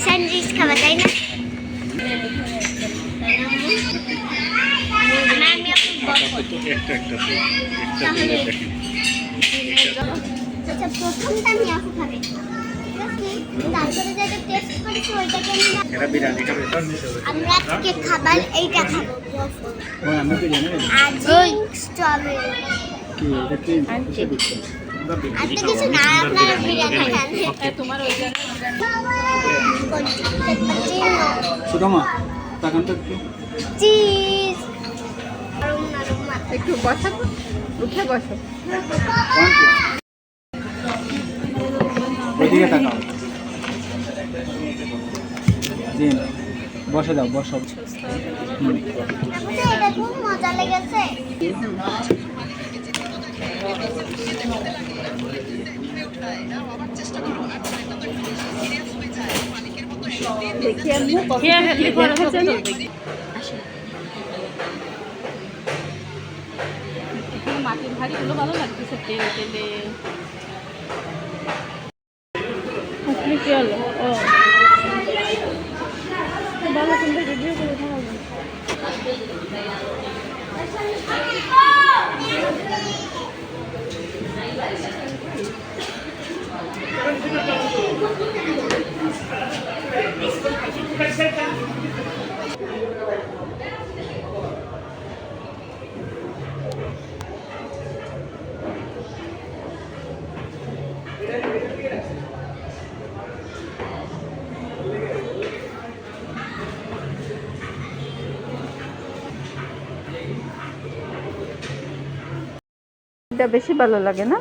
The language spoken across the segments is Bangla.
স্যান্ডউইচ খাবে তাই না? আচ্ছা প্রথমটা আমি আপু খাবে, তারপরে যেটা টেস্ট করেছি ওইটাকে আমরা আজকে খাবার এইটা খাবো। স্ট্রবেরি আজকে কিছু না, আপনারা বিরিয়ানি খান। তোমার ওই ছোট মা তাকানটা একটু চিজ একটু বসাবো, উঠে বসো। ওইদিকে তাকাও। জি বসে দাও, বসো। এটা খুব মজা লেগেছে। দেখি আমি মাটির ভাড়িগুলো ভালো লাগতেছে, তেলে তেলে কি হলো? ও ভালো, সুন্দর ভিডিও করে থাকবে। এটা বেশি ভালো লাগে না?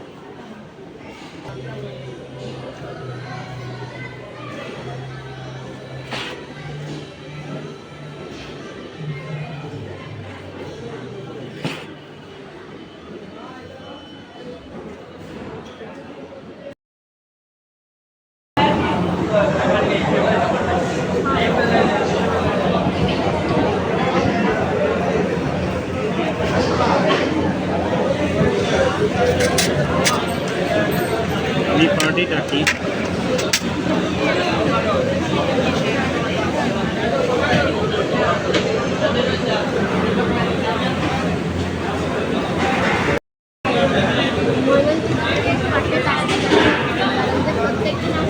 ये पार्टी करती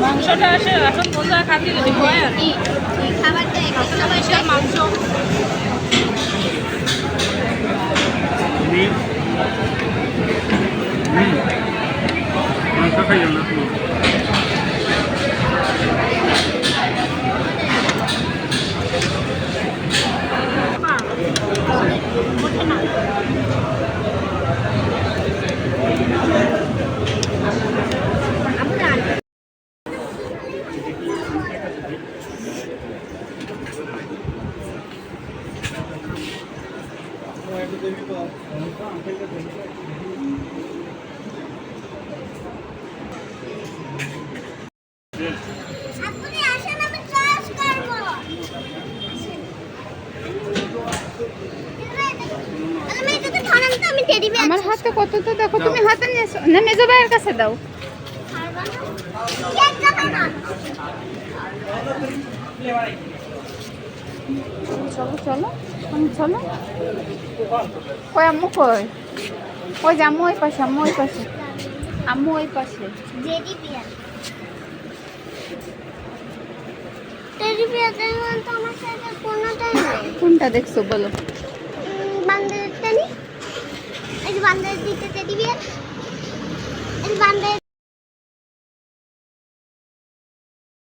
মাংসটা আসে এখন মজা খাতি খাবারটা মাংস मांसा खाइए ना আপনি আসেন, আমি ট্রাস্ট করব। আমি এটা খানাম তো আমি টেডি বিয়ার। আমার হাতে কত তো দেখো, তুমি হাতে নিয়ে না মেজো ভাইয়ের কাছে দাও। চলো চলো চলো। কই আম্মু কই? ওই যে আম্মু ওই পাশে, আম্মু ওই পাশে, আম্মু ওই পাশে। টেডি বিয়ার, টেডি বিয়ার দেখুন তো আমার সাথে কোনটাই নাই। কোনটা দেখছো বলো? বান্দরেরটা নি, এই যে বান্দরের দিকটা টেডি বিয়ার।